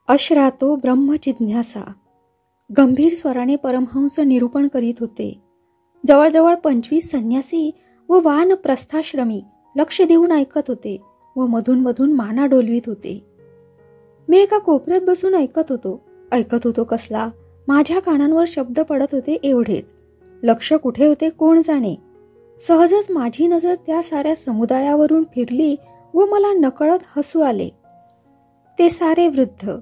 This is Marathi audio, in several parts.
अश्रातो ब्रह्मजिज्ञासा. गंभीर स्वराने परमहंस निरूपण करीत होते. जवळजवळ 25 संन्यासी व वानप्रस्थाश्रमी लक्ष देऊन ऐकत होते व मधून मधून माना डोलवीत होते. मी एका कोपऱ्यात बसून ऐकत होतो कसला. माझ्या कानांवर शब्द पडत होते एवढेच. लक्ष कुठे होते कोण जाणे. सहजच माझी नजर त्या साऱ्या समुदायावरून फिरली व मला नकळत हसू आले. ते सारे वृद्ध,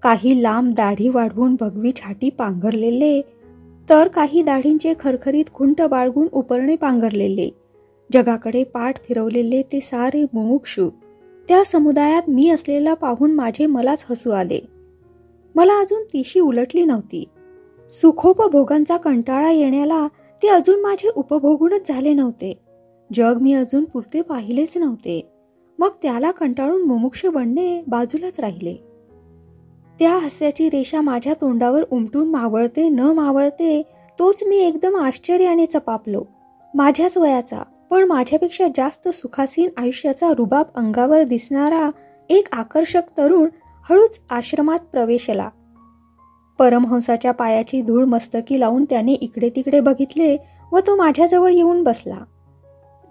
काही लांब दाढी वाढवून भगवी छाटी पांघरलेले, तर काही दाढींचे खरखरीत खुंट बाळगून उपरणे पांघरलेले, जगाकडे पाठ फिरवलेले ते सारे मुमुक्षू त्या समुदायात मी असलेला पाहून मलाच हसू आले. मला अजून तिशी उलटली नव्हती. सुखोपभोगांचा कंटाळा येण्याला ते अजून माझे उपभोगूनच झाले नव्हते. जग मी अजून पुरते पाहिलेच नव्हते. मग त्याला कंटाळून मुमुक्ष बनणे बाजूलाच राहिले. त्या हास्याची रेषा माझ्या तोंडावर उमटून मावळते न मावळते तोच मी एकदम आश्चर्याने चपापलो. माझ्याच वयाचा पण माझ्यापेक्षा जास्त सुखासीन आयुष्याचा रुबाब अंगावर दिसणारा एक आकर्षक तरुण हळूच आश्रमात प्रवेशला. परमहंसाच्या पायाची धूळ मस्तकी लावून त्याने इकडे तिकडे बघितले व तो माझ्याजवळ येऊन बसला.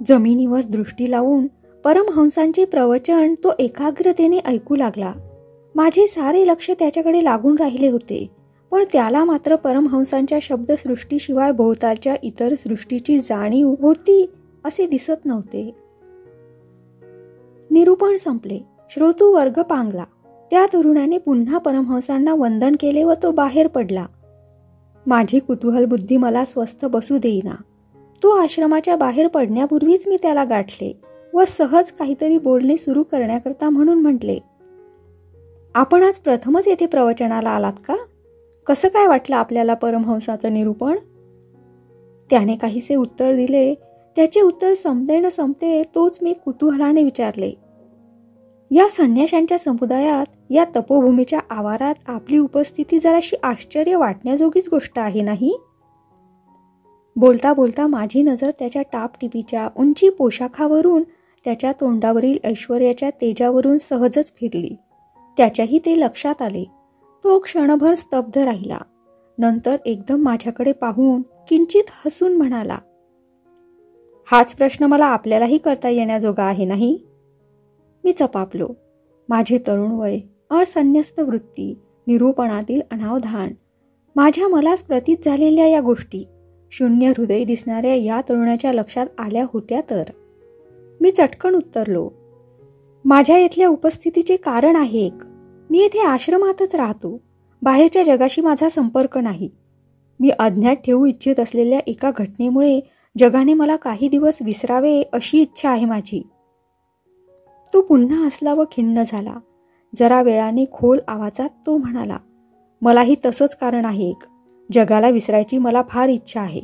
जमिनीवर दृष्टी लावून परमहंसांचे प्रवचन तो एकाग्रतेने ऐकू लागला. माझे सारे लक्ष त्याच्याकडे लागून राहिले होते, पण त्याला मात्र परमहंसांच्या शब्दसृष्टीशिवाय भोवतालच्या इतर सृष्टीची जाणीव होती असे दिसत नव्हते. निरूपण संपले. श्रोतू वर्ग पांगला. त्या तरुणाने पुन्हा परमहंसांना वंदन केले व तो बाहेर पडला. माझी कुतूहल बुद्धी मला स्वस्थ बसू देईना. तो आश्रमाच्या बाहेर पडण्यापूर्वीच मी त्याला गाठले व सहज काहीतरी बोलणे सुरू करण्याकरता म्हणून म्हटले, आपण आज प्रथमच येथे प्रवचनाला आलात का? कसं काय वाटलं आपल्याला परमहंसाचं निरूपण? त्याने काहीसे उत्तर दिले. त्याचे उत्तर संपते न संपते तोच मी कुतूहलाने विचारले, या संन्याशांच्या समुदायात, या तपोभूमीच्या आवारात आपली उपस्थिती जराशी आश्चर्य वाटण्याजोगीच गोष्ट आहे नाही? बोलता बोलता माझी नजर त्याच्या टापटिपीच्या उंची पोशाखावरून त्याच्या तोंडावरील ऐश्वर्याच्या तेजावरून सहजच फिरली. त्याच्याही ते लक्षात आले. तो क्षणभर स्तब्ध राहिला. नंतर एकदम माझ्याकडे पाहून किंचित हसून म्हणाला, हाच प्रश्न मला आपल्यालाही करता येण्याजोगा आहे नाही? मी चपापलो. माझे तरुण वय, असन्यस्त वृत्ती, निरूपणातील अनावधान, माझ्या मलाच प्रतीत झालेल्या या गोष्टी शून्य हृदय दिसणाऱ्या या तरुणाच्या लक्षात आल्या होत्या तर. मी चटकन उत्तरलो, माझ्या येथल्या उपस्थितीचे कारण आहे एक. मी येथे आश्रमातच राहतो. बाहेरच्या जगाशी माझा संपर्क नाही. मी अज्ञात ठेवू इच्छित असलेल्या एका घटनेमुळे जगाने मला काही दिवस विसरावे अशी इच्छा आहे माझी. तो पुन्हा हसला व खिन्न झाला. जरा वेळाने खोल आवाजात तो म्हणाला, मलाही तसंच कारण आहे एक. जगाला विसरायची मला फार इच्छा आहे.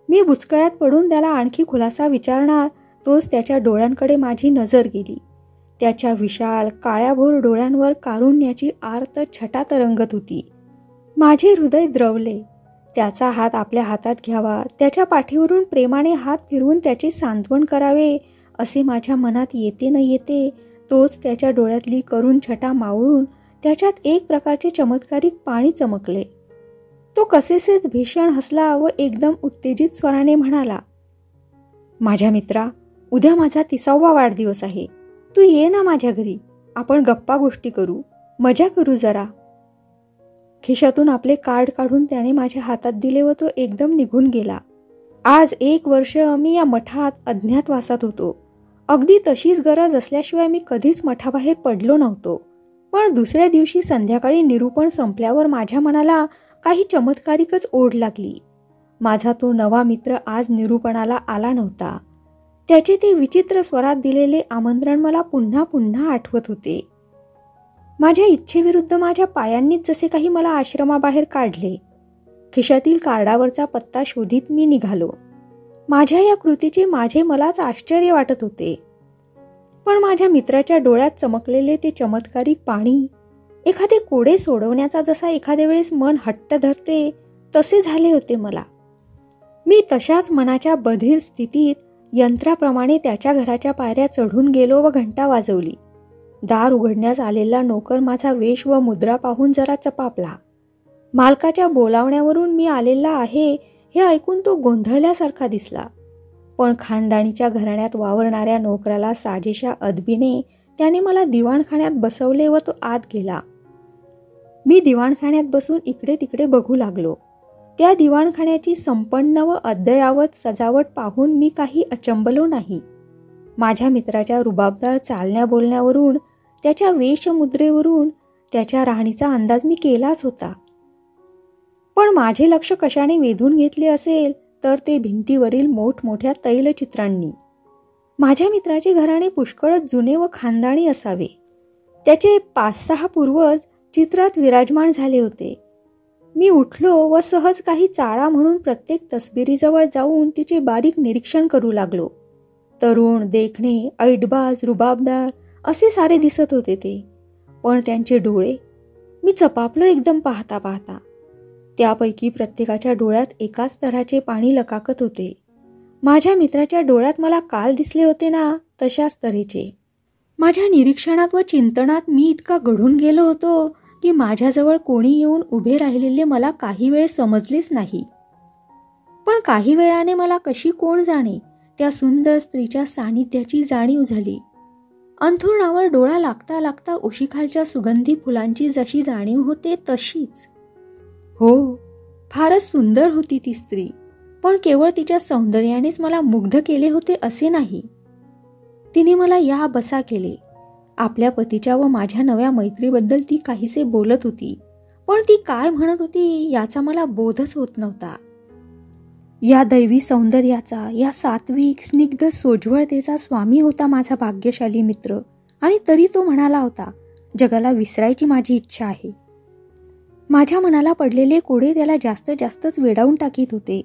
मी बुचकळ्यात पडून त्याला आणखी खुलासा विचारणार तोच त्याच्या डोळ्यांकडे माझी नजर गेली. त्याच्या विशाल काळ्याभोर डोळ्यांवर कारुण्याची आर्त छटा तरंगत होती. माझे हृदय द्रवले. त्याचा हात आपल्या हातात घ्यावा, त्याच्या पाठीवरून प्रेमाने हात फिरवून त्याचे सांत्वन करावे असे माझ्या मनात येते न येते तोच त्याच्या डोळ्यातली करुण छटा मावळून त्याच्यात एक प्रकारचे चमत्कारिक पाणी चमकले. तो कसेसेच भीषण हसला व एकदम उत्तेजित स्वराने म्हणाला, माझ्या मित्रा, उद्या माझा 30वा वाढदिवस आहे. तू ये ना माझ्या घरी. आपण गप्पा गोष्टी करू, मजा करू जरा. खिशातून आपले कार्ड काढून त्याने माझ्या हातात दिले व तो एकदम निघून गेला. आज 1 वर्ष मी या मठात अज्ञातवासात होतो. अगदी तशीच गरज असल्याशिवाय मी कधीच मठाबाहेर पडलो नव्हतो. पण दुसऱ्या दिवशी संध्याकाळी निरूपण संपल्यावर माझ्या मनाला काही चमत्कारिकच ओढ लागली. माझा तो नवा मित्र आज निरूपणाला आला नव्हता. त्याचे ते विचित्र स्वरात दिलेले आमंत्रण मला पुन्हा पुन्हा आठवत होते. माझ्या इच्छेविरुद्ध माझ्या पायांनीच जसे काही मला आश्रमाबाहेर काढले. खिशातील कार्डावरचा पत्ता शोधित मी निघालो. माझ्या या कृतीचे मलाच आश्चर्य वाटत होते. पण माझ्या मित्राच्या डोळ्यात चमकलेले ते चमत्कारिक पाणी एखादे कोडे सोडवण्याचा जसा एखाद्या वेळेस मन हट्ट धरते तसे झाले होते मला. मी तशाच मनाच्या बधीर स्थितीत यंत्राप्रमाणे त्याच्या घराच्या पायऱ्या चढून गेलो व घंटा वाजवली. दार उघडण्यास आलेला नोकर माझा वेश व मुद्रा पाहून जरा चपापला. मालकाच्या बोलावण्यावरून मी आलेला आहे हे ऐकून तो गोंधळल्यासारखा दिसला. पण खानदानीच्या घराण्यात वावरणाऱ्या नोकराला साजेशा अदबीने त्याने मला दिवाणखान्यात बसवले व तो आत गेला. मी दिवाणखान्यात बसून इकडे तिकडे बघू लागलो. त्या दिवाणखान्याची संपन्न व अद्ययावत सजावट पाहून मी काही अचंबलो नाही. माझ्या मित्राच्या रुबाबदार चालण्या बोलण्यावरून, त्याच्या वेशमुद्रेवरून त्याच्या राहणीचा अंदाज मी केलाच होता. पण माझे लक्ष कशाने वेधून घेतले असेल तर ते भिंतीवरील मोठमोठ्या तैलचित्रांनी. माझ्या मित्राचे घराणे पुष्कळच जुने व खानदानी असावे. त्याचे 5-6 पूर्वज चित्रात विराजमान झाले होते. मी उठलो व सहज काही चाळा म्हणून प्रत्येक तसबिरीजवळ जाऊन तिचे बारीक निरीक्षण करू लागलो. तरुण, देखणे, ऐटबाज, रुबाबदार असे सारे दिसत होते ते. पण त्यांचे डोळे, मी चपापलो एकदम पाहता पाहता. त्यापैकी प्रत्येकाच्या डोळ्यात एकाच तऱ्हाचे पाणी लकाकत होते. माझ्या मित्राच्या डोळ्यात मला काल दिसले होते ना, तशाच तऱ्हेचे. माझ्या निरीक्षणात व चिंतनात मी इतका गढून गेलो होतो की माझ्याजवळ कोणी येऊन उभे राहिलेले मला काही वेळ समजलेच नाही. पण काही वेळाने मला कशी कोण जाणे त्या सुंदर स्त्रीच्या सानिध्याची जाणीव झाली. अंथरुणावर डोळा लागता लागता उशीखालच्या सुगंधी फुलांची जशी जाणीव होते तशीच. हो, फारच सुंदर होती ती स्त्री. पण केवळ तिच्या सौंदर्यानेच मला मुग्ध केले होते असे नाही. तिने मला या बसा केले. आपल्या पतीच्या व माझ्या नव्या मैत्रीबद्दल ती काहीसे बोलत होती. पण ती काय म्हणत होती याचा मला बोधच होत नव्हता. या दैवी सौंदर्याचा, या सात्विक स्निग्ध सोज्वळतेचा स्वामी होता माझा भाग्यशाली मित्र. आणि तरी तो म्हणाला होता, जगाला विसरायची माझी इच्छा आहे. माझ्या मनाला पडलेले कोडे त्याला जास्तच वेडावून टाकीत होते.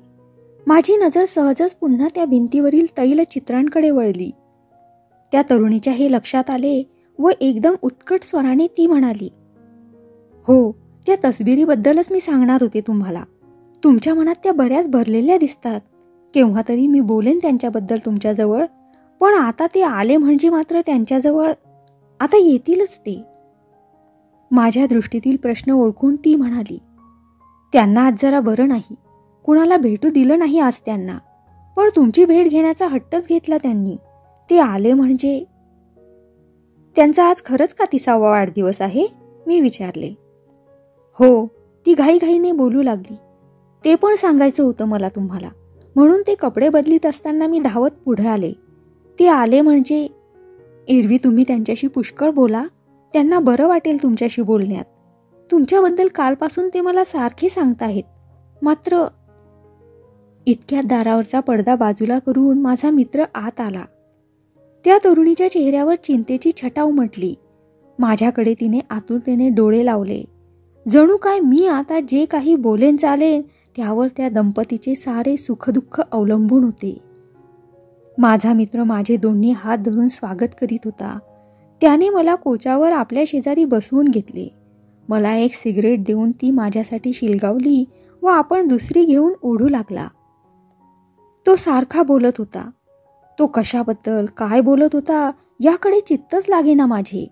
माझी नजर सहजच पुन्हा त्या भिंतीवरील तैलचित्रांकडे वळली. त्या तरुणीच्या हे लक्षात आले व एकदम उत्कट स्वराने ती म्हणाली, हो, त्या तसबिरीबद्दलच मी सांगणार होते तुम्हाला. तुमच्या मनात त्या बऱ्याच भरलेल्या दिसतात. केव्हा तरी मी बोलेन त्यांच्याबद्दल तुमच्याजवळ. पण आता ते आले म्हणजे मात्र त्यांच्याजवळ आता येतीलच ते. माझ्या दृष्टीतील प्रश्न ओळखून ती म्हणाली, त्यांना आज जरा बरं नाही. कुणाला भेटू दिलं नाही आज त्यांना. पण तुमची भेट घेण्याचा हट्टच घेतला त्यांनी. ते आले म्हणजे. त्यांचा आज खरंच का 30वा वाढदिवस आहे? मी विचारले. हो, ती घाईघाईने बोलू लागली. ते पण सांगायचं होतं मला तुम्हाला. म्हणून ते कपडे बदलीत असताना मी धावत पुढे आले. ते आले म्हणजे. एरवी तुम्ही त्यांच्याशी पुष्कळ बोला. त्यांना बरं वाटेल तुमच्याशी बोलण्यात. तुमच्याबद्दल कालपासून ते मला सारखे सांगताहेत. मात्र. इतक्यात दारावरचा पडदा बाजूला करून माझा मित्र आत आला. त्या तरुणीच्या चेहऱ्यावर चिंतेची छटा उमटली. माझ्याकडे तिने आतुरतेने डोळे लावले. जणू काय मी आता जे काही बोलेन चालेन त्यावर त्या दंपतीचे सारे सुखदुःख अवलंबून होते. माझा मित्र माझे दोन्ही हात धरून स्वागत करीत होता. त्याने मला कोचावर आपल्या शेजारी बसवून घेतले. मला एक सिगरेट देऊन ती माझ्यासाठी शिलगावली व आपण दुसरी घेऊन ओढू लागला. तो सारखा बोलत होता. तो कशाबद्दल काय बोलत होता याकडे चित्तच लागेना माझे.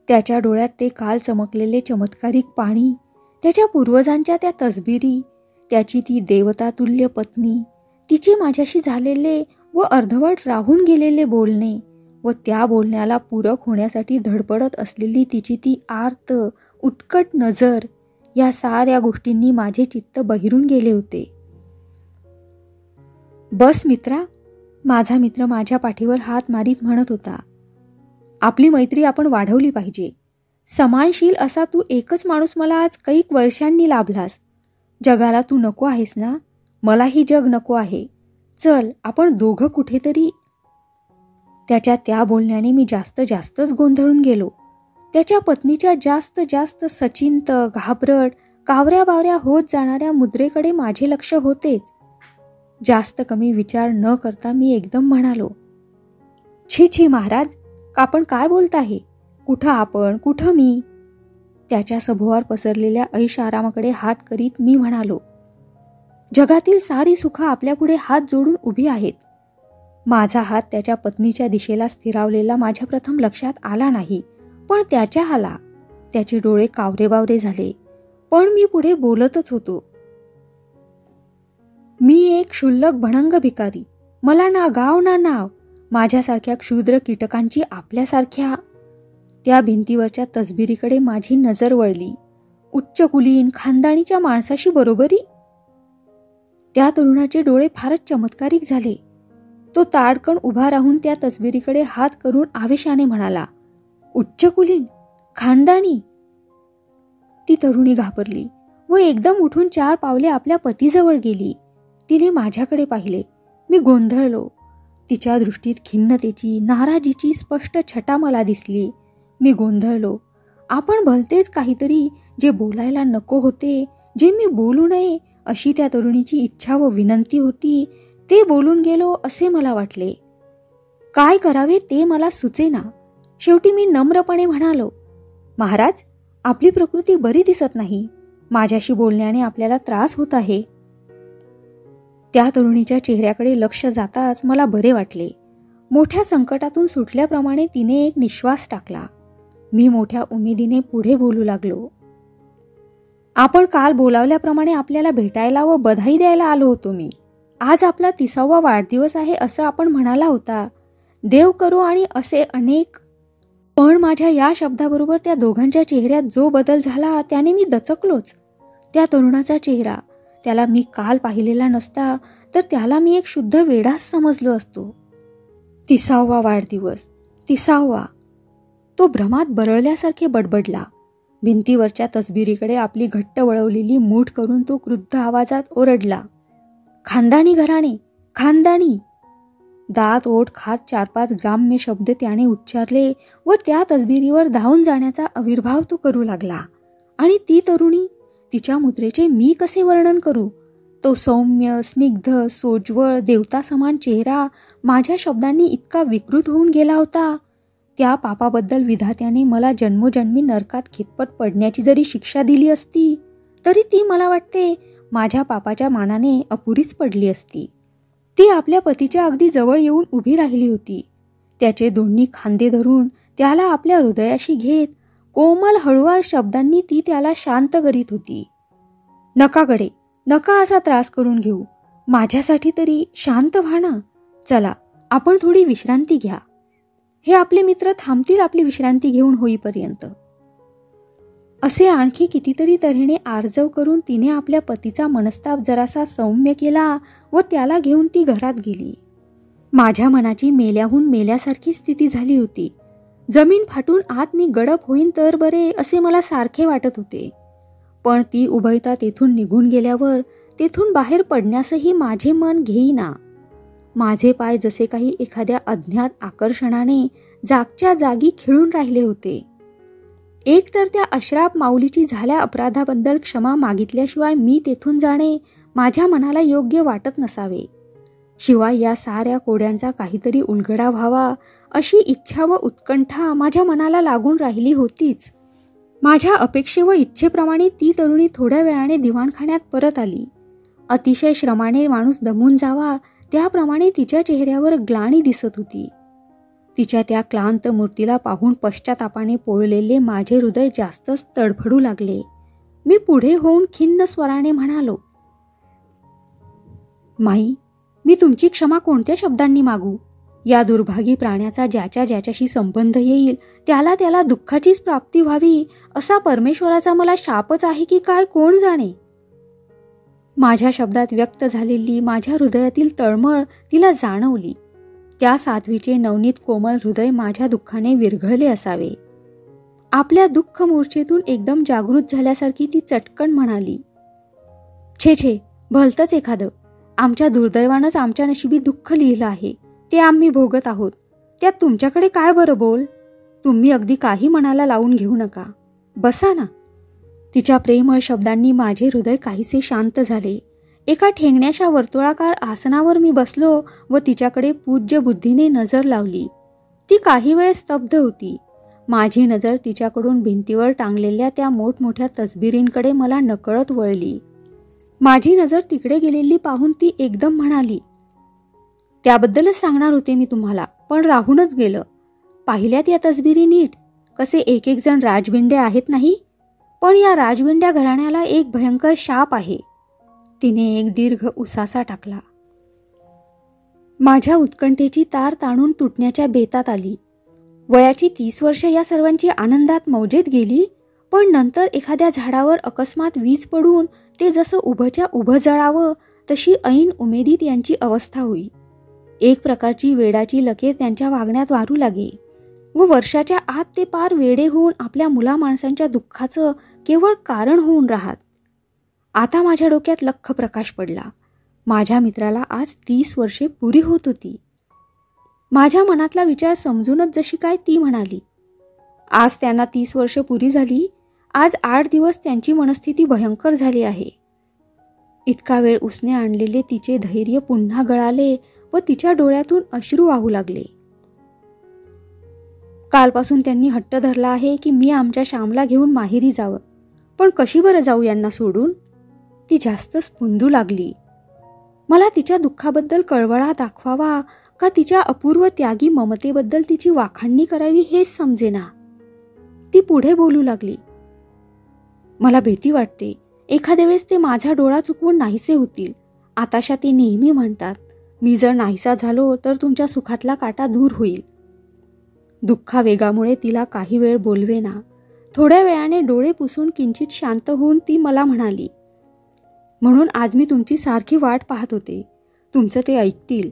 त्याच्या डोळ्यात ते काल चमकलेले चमत्कारिक पाणी, त्याच्या पूर्वजांच्या त्या तसबिरी, त्याची ती देवतातुल्य पत्नी, तिचे माझ्याशी झालेले व अर्धवट राहून गेलेले बोलणे व त्या बोलण्याला पूरक होण्यासाठी धडपडत असलेली तिची ती आर्त उत्कट नजर, या साऱ्या गोष्टींनी माझे चित्त बहिरून गेले होते. बस मित्रा, माझा मित्र माझ्या पाठीवर हात मारीत म्हणत होता. आपली मैत्री आपण वाढवली पाहिजे. समानशील असा तू एकच माणूस मला आज कैक वर्षांनी लाभलास. जगाला तू नको आहेस ना? मलाही जग नको आहे. चल आपण दोघं कुठेतरी. त्याच्या त्या बोलण्याने मी जास्तच गोंधळून गेलो. त्याच्या पत्नीच्या जास्त सचिंत, घाबरट, कावऱ्या बावऱ्या होत जाणाऱ्या मुद्रेकडे माझे लक्ष होतेच. जास्त कमी विचार न करता मी एकदम म्हणालो, छी महाराज, आपण काय बोलताहे? कुठं आपण, कुठं मी? त्याच्या सभोवार पसरलेल्या ऐश आरामाकडे हात करीत मी म्हणालो, जगातील सारी सुख आपल्यापुढे हात जोडून उभी आहेत. माझा हात त्याच्या पत्नीच्या दिशेला स्थिरावलेला माझ्या प्रथम लक्षात आला नाही, पण त्याच्या आला. त्याचे डोळे कावरेबावरे झाले, पण मी पुढे बोलतच होतो. मी एक क्षुल्लक भणंग भिकारी. मला ना गाव ना नाव. माझ्यासारख्या क्षुद्र कीटकांची आपल्यासारख्या. त्या भिंतीवरच्या तसबिरीकडे माझी नजर वळली. उच्च कुलीन खानदानीच्या माणसाशी बरोबरी. त्या तरुणाचे डोळे फारच चमत्कारिक झाले. तो ताडकन उभा राहून त्या तसबिरीकडे हात करून आवेशाने म्हणाला, उच्च कुलीन खानदानी. ती तरुणी घाबरली व एकदम उठून 4 पावले आपल्या पतीजवळ गेली. तिने माझ्याकडे पाहिले. मी गोंधळलो. तिच्या दृष्टीत खिन्नतेची, नाराजीची स्पष्ट छटा मला दिसली. मी गोंधळलो. आपण भलतेच काहीतरी, जे बोलायला नको होते, जे मी बोलू नये अशी त्या तरुणीची इच्छा व विनंती होती, ते बोलून गेलो असे मला वाटले. काय करावे ते मला सुचेना. शेवटी मी नम्रपणे म्हणालो, महाराज, आपली प्रकृती बरी दिसत नाही. माझ्याशी बोलण्याने आपल्याला त्रास होत आहे. त्या तरुणीच्या चेहऱ्याकडे लक्ष जाताच मला बरे वाटले. मोठ्या संकटातून सुटल्याप्रमाणे तिने एक निश्वास टाकला. मी मोठ्या उमेदीने पुढे बोलू लागलो. आपण काल बोलावल्याप्रमाणे आपल्याला भेटायला व बधाई द्यायला आलो होतो मी. आज आपला 30वा वाढदिवस आहे असं आपण म्हणाला होता. देव करो आणि असे अनेक. पण माझ्या या शब्दाबरोबर त्या दोघांच्या चेहऱ्यात जो बदल झाला त्याने मी दचकलोच. त्या तरुणाचा चेहरा, त्याला मी काल पाहिलेला नसता तर त्याला मी एक शुद्ध वेडाच समजलो असतो. 30वा वाढदिवस, 30वा. तो भ्रमात बरळल्यासारखे बडबडला. भिंतीवरच्या तसबिरीकडे आपली घट्ट वळवलेली मूठ करून तो क्रुद्ध आवाजात ओरडला, खानदानी घराणे, खानदानी. दात ओठ खात 4-5 ग्राम्य शब्द त्याने उच्चारले व त्या तसबिरीवर धावून जाण्याचा आविर्भाव तो करू लागला. आणि ती तरुणी, तिच्या मुद्रेचे मी कसे वर्णन करू? तो सौम्य, स्निग्ध, सोज्वळ, देवता समान चेहरा माझ्या शब्दांनी इतका विकृत होऊन गेला होता. त्या पापाबद्दल विधात्याने मला जन्मोजन्मी नरकात खितपत पडण्याची जरी शिक्षा दिली असती, तरी ती मला वाटते माझ्या पापाच्या मानाने अपुरीच पडली असती. ती आपल्या पतीच्या अगदी जवळ येऊन उभी राहिली होती. त्याचे दोन्ही खांदे धरून त्याला आपल्या हृदयाशी घेत कोमल हळुवार शब्दांनी ती त्याला शांत करीत होती. नका गडे, नका असा त्रास करून घेऊ. माझ्यासाठी तरी शांत व्हा ना. चला, आपण थोडी विश्रांती घ्या. हे आपले मित्र थांबतील आपली विश्रांती घेऊन होईपर्यंत. असे आणखी कितीतरी तऱ्हेने आर्जव करून तिने आपल्या पतीचा मनस्ताप जरासा सौम्य केला व त्याला घेऊन ती घरात गेली. माझ्या मनाची मेल्याहून मेल्यासारखी स्थिती झाली होती. जमीन फाटून आत मी गडप होईन तर बरे असे मला सारखे वाटत होते. पण ती उभयता तेथून निघून गेल्यावर तेथून बाहेर पडण्यासही माझे मन घेईना. माझे पाय जसे काही एखाद्या अज्ञात आकर्षणाने जागच्या जागी खिळून राहिले होते. एक तर त्या अश्राप माऊलीची झाल्या अपराधाबद्दल क्षमा मागितल्याशिवाय मी तेथून जाणे माझ्या मनाला योग्य वाटत नसावे. शिवाय या साऱ्या कोड्यांचा काहीतरी उलगडा व्हावा अशी इच्छा व उत्कंठा माझ्या मनाला लागून राहिली होतीच. माझ्या अपेक्षे व इच्छेप्रमाणे ती तरुणी थोड्या वेळाने दिवाणखान्यात परत आली. अतिशय श्रमाने माणूस दमून जावा त्याप्रमाणे तिच्या चेहऱ्यावर ग्लानी दिसत होती. तिच्या त्या क्लांत मूर्तीला पाहून पश्चातापाने पोळलेले माझे हृदय जास्तच तडफडू लागले. मी पुढे होऊन खिन्न स्वराने म्हणालो, माई, मी तुमची क्षमा कोणत्या शब्दांनी मागू? या दुर्भागी प्राण्याचा ज्याच्याशी संबंध येईल त्याला दुःखाचीच प्राप्ती व्हावी असा परमेश्वराचा मला शापच आहे की काय कोण जाणे. माझ्या शब्दात व्यक्त झालेली माझ्या हृदयातील तळमळ तिला जाणवली. त्या साध्वीचे नवनीत कोमल हृदय माझ्या दुःखाने विरघळले असावे. आपल्या दुःख मूर्छेतून एकदम जागृत झाल्यासारखी ती चटकन म्हणाली, छे छे, भलतंच एखादं. आमच्या दुर्दैवानंच आमच्या नशिबी दुःख लिहिलं आहे, ते आम्ही भोगत आहोत. त्यात तुमच्याकडे काय बरं बोल? तुम्ही अगदी काही मनाला लावून घेऊ नका. बसा ना. तिच्या प्रेमळ शब्दांनी माझे हृदय काहीसे शांत झाले. एका ठेंगण्याच्या वर्तुळाकार आसनावर मी बसलो व तिच्याकडे पूज्य बुद्धीने नजर लावली. ती काही वेळ स्तब्ध होती. माझी नजर तिच्याकडून भिंतीवर टांगलेल्या त्या मोठमोठ्या तसबिरींकडे मला नकळत वळली. माझी नजर तिकडे गेलेली पाहून ती एकदम म्हणाली, त्याबद्दलच सांगणार होते मी तुम्हाला, पण राहूनच गेलं. पाहिल्यात या तसबिरी नीट? कसे एक एक जण राजविंड्या आहेत नाही? पण या राजविंड्या घराण्याला एक भयंकर शाप आहे. तिने एक दीर्घ उसासा टाकला. माझ्या उत्कंठेची तार ताणून तुटण्याच्या बेतात आली. वयाची 30 वर्ष या सर्वांची आनंदात मौजेत गेली, पण नंतर एखाद्या झाडावर अकस्मात वीज पडून ते जसं उभंच्या उभं जळावं तशी ऐन उमेदीत यांची अवस्था होई. एक प्रकारची वेडाची लकीर त्यांच्या वागण्यात वारू लागे व वर्षाच्या आत ते पार वेडे होऊन आपल्या मुला माणसांच्या दुःखाचं केवळ कारण होऊन राहत. आता माझ्या डोक्यात लख्ख प्रकाश पडला. माझ्या मित्राला आज 30 वर्षे पुरी होत होती. माझ्या मनातला विचार समजूनच जशी काय ती म्हणाली, आज त्यांना 30 वर्ष पुरी झाली. आज 8 दिवस त्यांची मनस्थिती भयंकर झाली आहे. इतका वेळ उसने आणलेले तिचे धैर्य पुन्हा गळाले व तिच्या डोळ्यातून अश्रू वाहू लागले. कालपासून त्यांनी हट्ट धरला आहे की मी आमच्या श्यामला घेऊन माहेरी जावं, पण कशी बरं जाऊ यांना सोडून? ती जास्तच पुंजू लागली. मला तिच्या दुःखाबद्दल कळवळा दाखवावा का तिच्या अपूर्व त्यागी ममतेबद्दल तिची वाखाणणी करावी हेच समजेना. ती पुढे बोलू लागली, मला भीती वाटते. एखाद्या वेळेस ते माझा डोळा चुकवून नाहीसे होतील. आताशा ते नेहमी म्हणतात, मी जर नाहीसा झालो तर तुमच्या सुखातला काटा दूर होईल. दुःखावेगामुळे तिला काही वेळ बोलवेना. थोड्या वेळाने डोळे पुसून किंचित शांत होऊन ती मला म्हणाली, म्हणून आज मी तुमची सारखी वाट पाहत होते. तुमचं ते ऐकतील.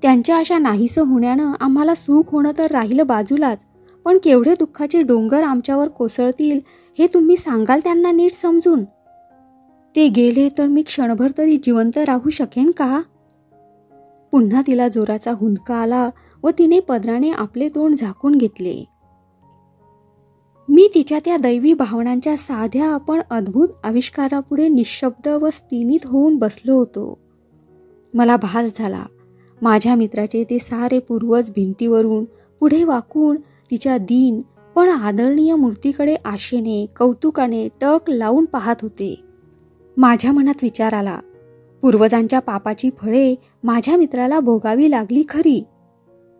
त्यांच्या अशा नाहीसं होण्यानं आम्हाला सुख होणं तर राहिलं बाजूलाच, पण केवढे दुःखाचे डोंगर आमच्यावर कोसळतील हे तुम्ही सांगाल त्यांना नीट समजून. ते गेले तर मी क्षणभर तरी जिवंत राहू शकेन का? पुन्हा तिला जोराचा हुंदका आला व तिने पदराने आपले तोंड झाकून घेतले. मी तिच्या त्या दैवी भावनांच्या साध्या पण अद्भुत आविष्कारापुढे निशब्द व स्तिमित होऊन बसलो होतो. मला भास झाला, माझ्या मित्राचे ते सारे पूर्वज भिंतीवरून पुढे वाकून तिच्या दीन पण आदरणीय मूर्तीकडे आशेने कौतुकाने टक लावून पाहत होते. माझ्या मनात विचार आला, पूर्वजांच्या पापाची फळे माझ्या मित्राला भोगावी लागली खरी,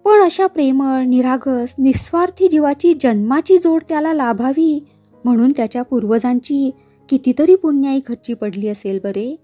पण अशा प्रेमळ निरागस निस्वार्थी जीवाची जन्माची जोड त्याला लाभावी म्हणून त्याच्या पूर्वजांची कितीतरी पुण्याई खर्ची पडली असेल बरे.